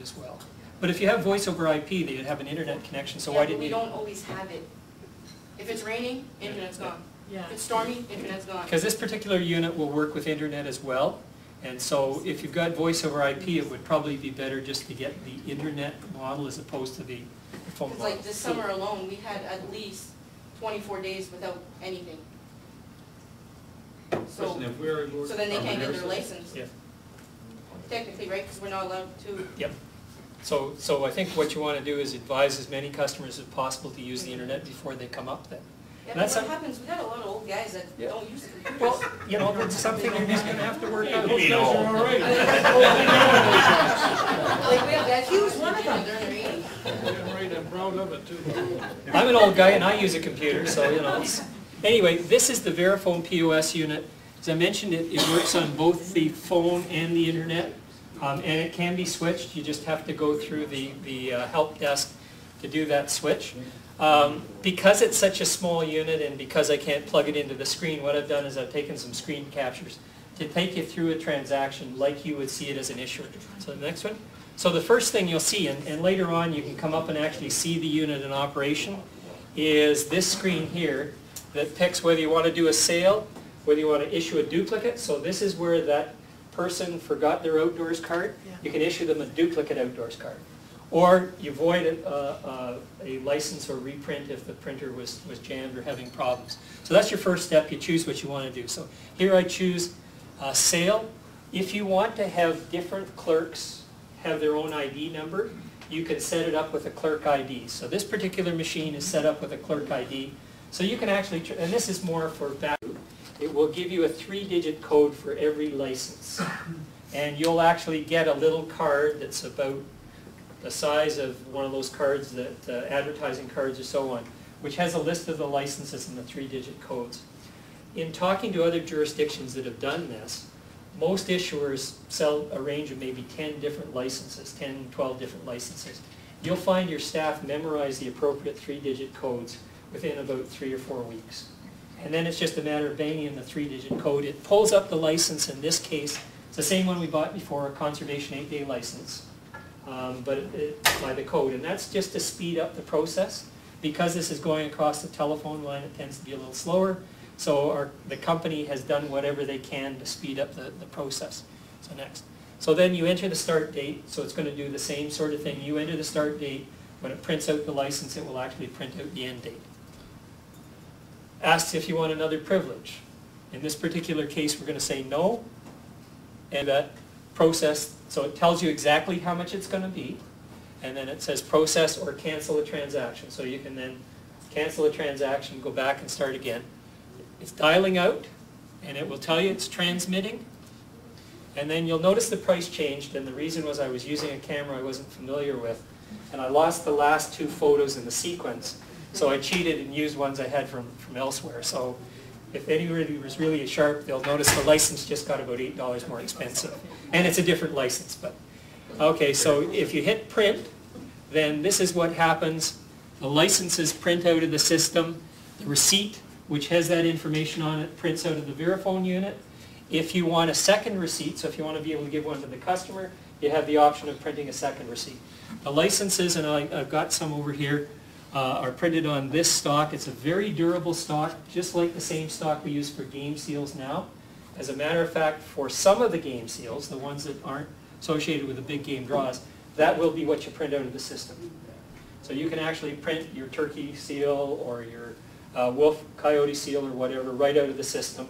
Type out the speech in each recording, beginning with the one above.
as well. But if you have voice over IP, you'd have an internet connection, so why didn't you? We don't always have it. If it's raining, internet's gone. Yeah. If it's stormy, internet's gone. Because this particular unit will work with internet as well, and so if you've got voice over IP, it would probably be better just to get the internet model as opposed to the phone model. Like this summer alone, we had at least 24 days without anything. So then they can't get their license. Yeah. Technically, right? Because we're not allowed to. Yep. So I think what you want to do is advise as many customers as possible to use the internet before they come up then. Yeah, but what happens, we got a lot of old guys that don't use the computers. Well, you know, that's something you're just going to have to work out. Those guys are all right. Like we have guys, He was one of them. They're in their 80s. Yeah, right, I'm proud of it too. I'm an old guy and I use a computer, so you know. Anyway, this is the VariFone POS unit. As I mentioned, it works on both the phone and the internet, and it can be switched. You just have to go through the help desk to do that switch. Because it's such a small unit and because I can't plug it into the screen, what I've done is I've taken some screen captures to take you through a transaction like you would see it as an issuer. So the next one. So the first thing you'll see, and later on you can come up and actually see the unit in operation, is this screen here that picks whether you want to do a sale, whether you want to issue a duplicate. So this is where that person forgot their outdoors card. You can issue them a duplicate outdoors card. Or you void a license or reprint if the printer was jammed or having problems. So that's your first step. You choose what you want to do. So here I choose sale. If you want to have different clerks have their own ID number, you can set it up with a Clerk ID. So this particular machine is set up with a Clerk ID. So you can actually, and this is more for back, it will give you a 3-digit code for every license. And you'll actually get a little card that's about the size of one of those cards, that advertising cards or so on, which has a list of the licenses and the 3-digit codes. In talking to other jurisdictions that have done this, most issuers sell a range of maybe 10 different licenses, 10, 12 different licenses. You'll find your staff memorize the appropriate 3-digit codes within about 3 or 4 weeks. And then it's just a matter of banging in the 3-digit code. It pulls up the license. In this case, it's the same one we bought before, a conservation 8-day license. But by the code, and that's just to speed up the process. Because this is going across the telephone line, it tends to be a little slower. So the company has done whatever they can to speed up the process. So next. So then you enter the start date, so it's going to do the same sort of thing. You enter the start date. When it prints out the license, it will actually print out the end date. Asks if you want another privilege. In this particular case, we're going to say no. And that process, so it tells you exactly how much it's going to be, and then it says process or cancel a transaction. So you can then cancel a transaction, go back and start again. It's dialing out, and it will tell you it's transmitting, and then you'll notice the price changed, and the reason was I was using a camera I wasn't familiar with, and I lost the last 2 photos in the sequence, so I cheated and used ones I had from elsewhere. So if anybody was really sharp, they'll notice the license just got about $8 more expensive. And it's a different license. But okay, so if you hit print, then this is what happens. The licenses print out of the system. The receipt, which has that information on it, prints out of the VariFone unit. If you want a second receipt, so if you want to be able to give one to the customer, you have the option of printing a second receipt. The licenses, and I've got some over here, are printed on this stock. It's a very durable stock, just like the same stock we use for game seals now. As a matter of fact, for some of the game seals, the ones that aren't associated with the big game draws, that will be what you print out of the system. So you can actually print your turkey seal or your wolf coyote seal or whatever right out of the system,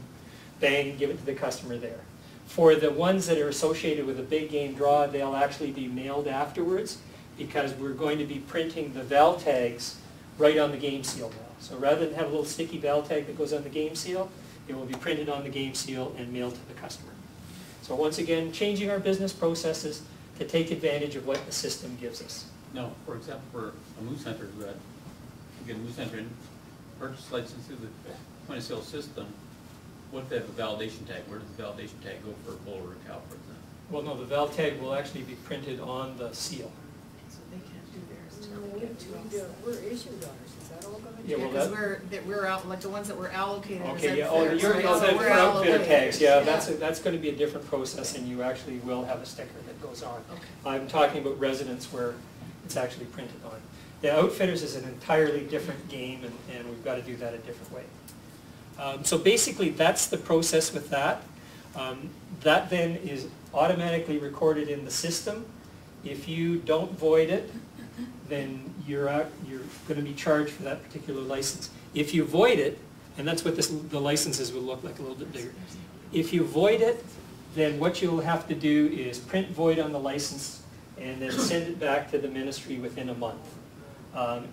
bang, give it to the customer there. For the ones that are associated with a big game draw, they'll actually be mailed afterwards, because we're going to be printing the val tags right on the game seal now. So rather than have a little sticky val tag that goes on the game seal, it will be printed on the game seal and mailed to the customer. So once again, changing our business processes to take advantage of what the system gives us. Now, for example, for a moose hunter who had, you get a moose hunter and purchase license through the point of sale system, what if they have a validation tag? Where does the validation tag go for a bull or a cow, for example? Well, no, the val tag will actually be printed on the seal. So they can't do theirs. We're issued ours, is that all gonna Yeah, change? well, Because that- we're out, like the ones that were allocated. as Okay, yeah, oh, outfitters, you're, right? oh, So the we're outfitter allocated. tags, yeah, Yeah. that's gonna be a different process, and you actually will have a sticker that goes on. Okay. I'm talking about residents where it's actually printed on. The outfitters is an entirely different game, and we've got to do that a different way. So basically, that's the process with that. That then is automatically recorded in the system. If you don't void it, then you're going to be charged for that particular license. If you void it, and that's what the licenses will look like, a little bit bigger. If you void it, then what you'll have to do is print void on the license and then send it back to the ministry within a month.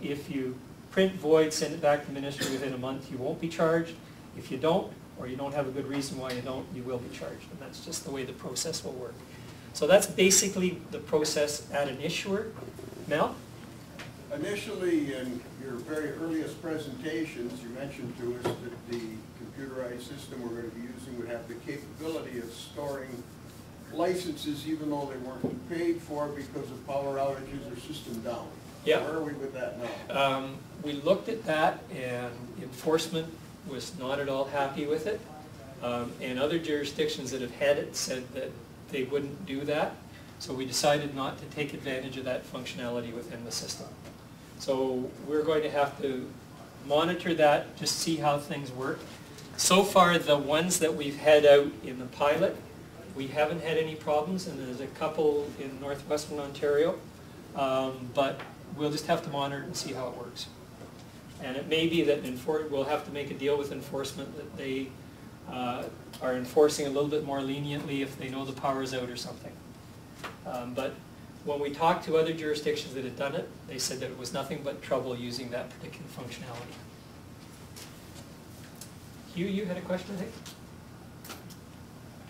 If you print void, send it back to the ministry within a month, you won't be charged. If you don't, or you don't have a good reason why you don't, you will be charged. And that's just the way the process will work. So that's basically the process at an issuer. Mel? Initially, in your very earliest presentations, you mentioned to us that the computerized system we're going to be using would have the capability of storing licenses even though they weren't paid for because of power outages or system down. Yeah. Where are we with that now? We looked at that, and enforcement was not at all happy with it. And other jurisdictions that have had it said that they wouldn't do that. So we decided not to take advantage of that functionality within the system. So we're going to have to monitor that, just see how things work. So far, the ones that we've had out in the pilot, we haven't had any problems, and there's a couple in northwestern Ontario. But we'll just have to monitor it and see how it works. And it may be that we'll have to make a deal with enforcement that they are enforcing a little bit more leniently if they know the power is out or something. But when we talked to other jurisdictions that had done it, they said that it was nothing but trouble using that particular functionality. Hugh, you had a question, I think?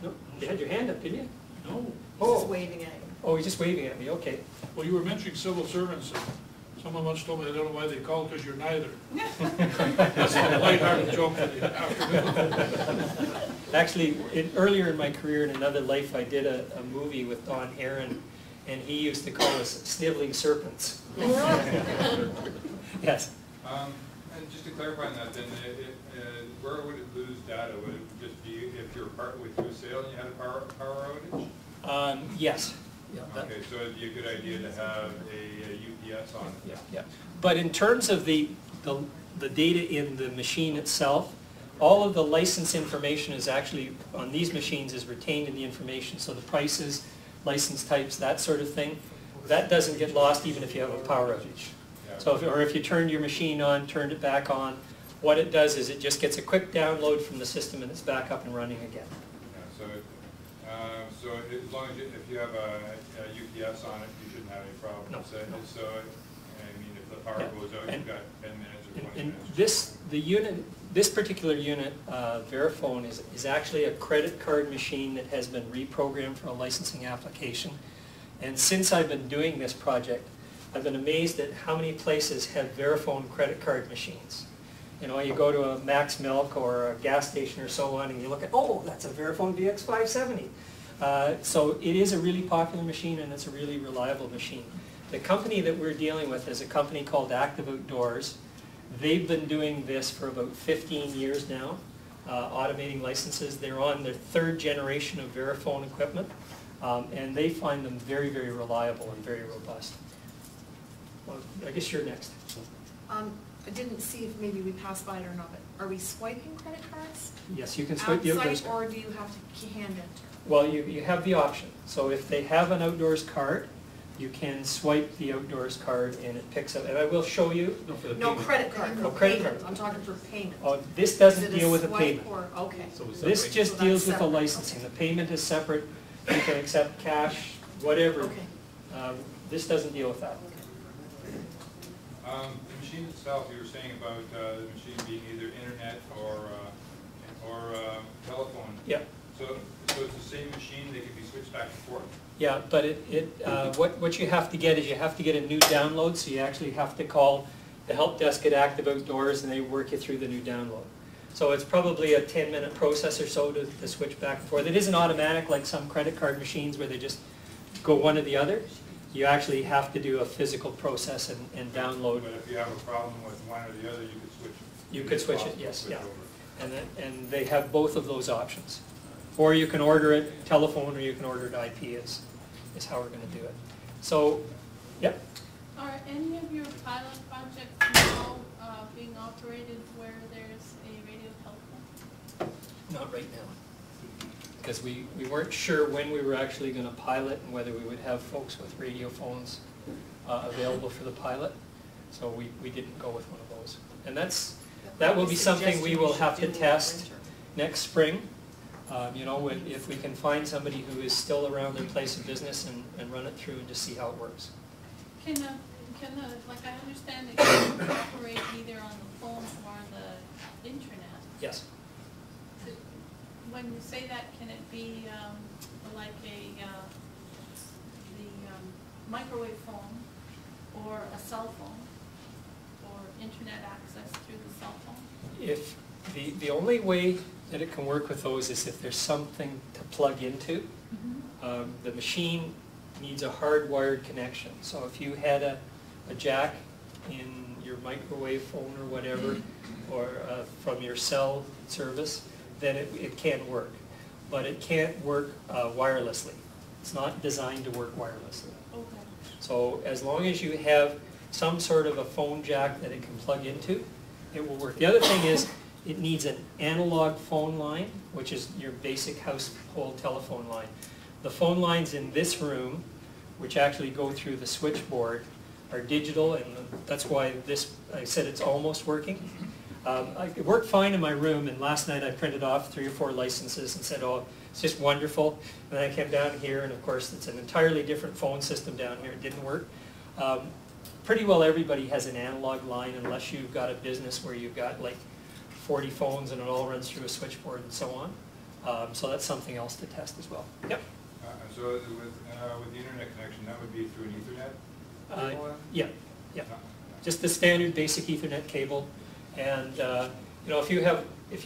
No, you had your hand up, didn't you? No. He's just waving at you. Oh, he's just waving at me, okay. Well, you were mentioning civil servants. And someone once told me, I don't know why they call because you're neither. That's a lighthearted joke for the afternoon. Actually, earlier in my career, in another life, I did a movie with Don Herron, and he used to call us sniveling serpents. Yes. And just to clarify on that, then, where would it lose data? Would it just be if you're partway through a sale and you had a power outage? Yes. Yeah, Okay, so it'd be a good idea to have a UPS on it. yeah, yeah. But in terms of the data in the machine itself, all of the license information is actually, on these machines, is retained in the information. So the prices, license types, that sort of thing, that doesn't get lost even if you have a power outage. Yeah. So if you turned your machine on, turned it back on, what it does is it just gets a quick download from the system and it's back up and running again. Yeah, so as long as if you have a UPS on it, you shouldn't have any problems. No. So, I mean, if the power Yeah. goes out, you've got 10 minutes or 20 And minutes. this particular unit, Verifone, is actually a credit card machine that has been reprogrammed for a licensing application. And since I've been doing this project, I've been amazed at how many places have Verifone credit card machines. You know, you go to a Max Milk or a gas station or so on, and you look at, oh, that's a Verifone VX570. So it is a really popular machine, and it's a really reliable machine. The company that we're dealing with is a company called Active Outdoors. They've been doing this for about 15 years now, automating licenses. They're on their 3rd generation of Verifone equipment, and they find them very, very reliable and very robust. Well, I guess you're next. I didn't see if maybe we passed by it or not, but are we swiping credit cards? Yes, you can swipe the outdoors Outside, card. or do you have to hand enter? Well, you have the option. So if they have an outdoors card, you can swipe the outdoors card and it picks up, and I will show you. No, for the No, payment. credit card, Oh, for credit payment. card. I'm talking for payment. Oh, this Is doesn't it deal with a swipe payment. or- Okay. So it's This separate. just So deals that's with the separate. licensing. The payment is separate. You can accept cash, whatever. Okay. This doesn't deal with that. The machine itself, you were saying about the machine being either internet or telephone. Yeah. So it's the same machine, they can be switched back and forth? Yeah, but what you have to get is you have to get a new download, so you actually have to call the help desk at Active Outdoors and they work you through the new download. So it's probably a 10-minute process or so to switch back and forth. It isn't automatic like some credit card machines where they just go one or the other. you actually have to do a physical process and download. But if you have a problem with one or the other, you could switch. You could switch it, Possible yes, switch yeah. over. And they have both of those options. Or you can order it telephone, or you can order it IP is how we're going to do it. So, yep. Are any of your pilot projects now being operated where there's a radio telephone? Not right now. Because we weren't sure when we were actually going to pilot and whether we would have folks with radio phones available for the pilot. So we didn't go with one of those. And that will be something we will have to test next spring. You know, if we can find somebody who is still around their place of business and run it through and just see how it works. Like I understand it can operate either on the phone or the internet. Yes. When you say that, can it be like the microwave phone or a cell phone or internet access through the cell phone? If the only way that it can work with those is if there's something to plug into. The machine needs a hardwired connection. So if you had a jack in your microwave phone or whatever, or from your cell service, then it can work. But it can't work wirelessly. It's not designed to work wirelessly. Okay. So as long as you have some sort of a phone jack that it can plug into, it will work. The other thing is it needs an analog phone line, which is your basic household telephone line. The phone lines in this room, which actually go through the switchboard, are digital, and that's why I said it's almost working. It worked fine in my room, and last night I printed off 3 or 4 licenses and said, oh, it's just wonderful. And then I came down here, and of course it's an entirely different phone system down here. It didn't work. Pretty well everybody has an analog line, unless you've got a business where you've got like 40 phones and it all runs through a switchboard and so on. So that's something else to test as well. Yep. So with the internet connection, that would be through an Ethernet cable? Yeah. Just the standard basic Ethernet cable. And you know, if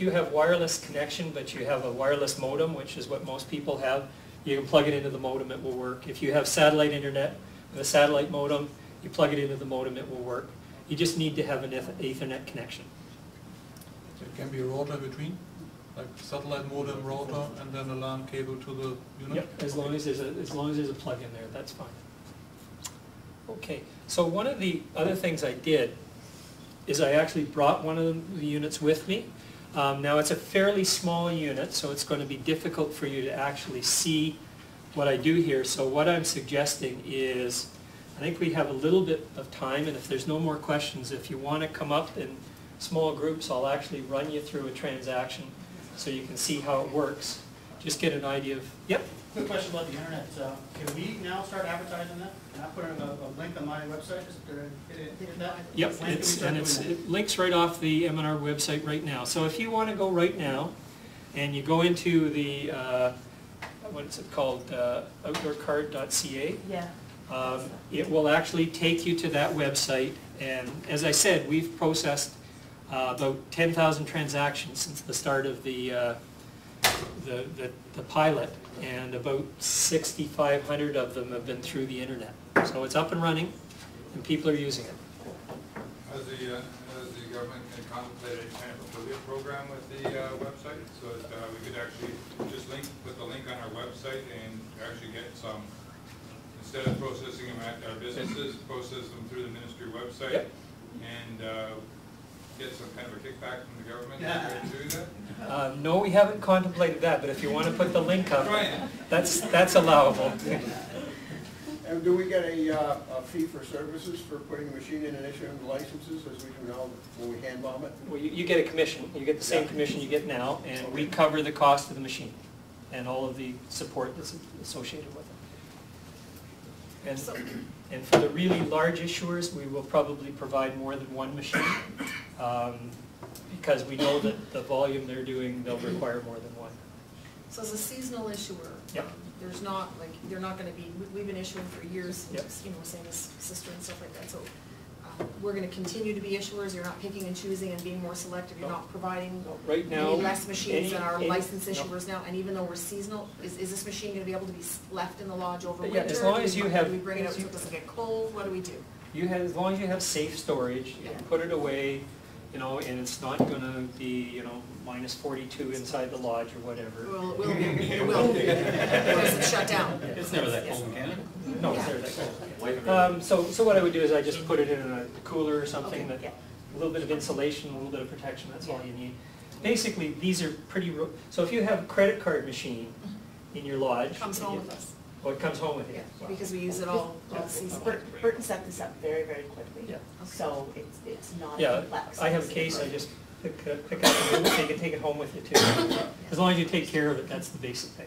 you have wireless connection, but you have a wireless modem, which is what most people have, you can plug it into the modem, it will work. If you have satellite internet with a satellite modem, you plug it into the modem, it will work. You just need to have an Ethernet connection. It can be a router between, like satellite modem router, and then a LAN cable to the unit? Yep, as long as there's a plug in there, that's fine. Okay, so one of the other things I did is I actually brought one of the units with me. Now it's a fairly small unit, so it's going to be difficult for you to actually see what I do here. So what I'm suggesting is, I think we have a little bit of time, and if there's no more questions, if you want to come up in small groups, I'll actually run you through a transaction so you can see how it works. Just get an idea of, yep? Quick question about the internet. Can we now start advertising that? Can I put in a link on my website? Hit that? Yep, it links right off the M&R website right now. So if you want to go right now, and you go into the, what is it called, outdoorcard.ca. Yeah. It will actually take you to that website, and as I said, we've processed about 10,000 transactions since the start of the pilot, and about 6,500 of them have been through the internet. So it's up and running, and people are using it. Has the government contemplated any kind of affiliate program with the website, so that we could actually just put the link on our website and actually get some, instead of processing them at our businesses, process them through the ministry website? Yep. And get some kind of a kickback from the government for doing that? No, we haven't contemplated that, but if you want to put the link up, that's allowable. And do we get a fee for services for putting a machine in and issuing the licenses, as we do now when we hand bomb it? Well, you get a commission. You get the same commission you get now, and we cover the cost of the machine and all of the support that's associated with it. And for the really large issuers, we will probably provide more than one machine, because we know that the volume they're doing, they'll require more than one. So as a seasonal issuer, Yep. there's not, like, they're not going to be, we've been issuing for years, Yep. you know, same as Sister and stuff like that, so we're gonna continue to be issuers, you're not picking and choosing and being more selective, you're not providing Right now. any less machines than our any- licensed no. issuers now, and even though we're seasonal, is this machine gonna be able to be left in the lodge over Yeah, winter? as long as you have- Do we bring it out so it doesn't get cold, what do we do? You have, as long as you have safe storage, you can put it away, you know, and it's not gonna be, you know, minus 42 inside the lodge or whatever. Well, it will be, it will be, because it's shut down. It's never that cold in Canada. No, it's never that cold. So what I would do is I just put it in a cooler or something Okay, that, yeah. a little bit of insulation, a little bit of protection, that's all you need. Basically, these are pretty, so if you have a credit card machine in your lodge. Comes home with us, Oh, it comes home with you? yeah, because we use it all season. Burton set this up very, very quickly. Yeah. So it's not Yeah, complex. I have a case, I just pick up, and take it home with you too. As long as you take care of it, that's the basic thing.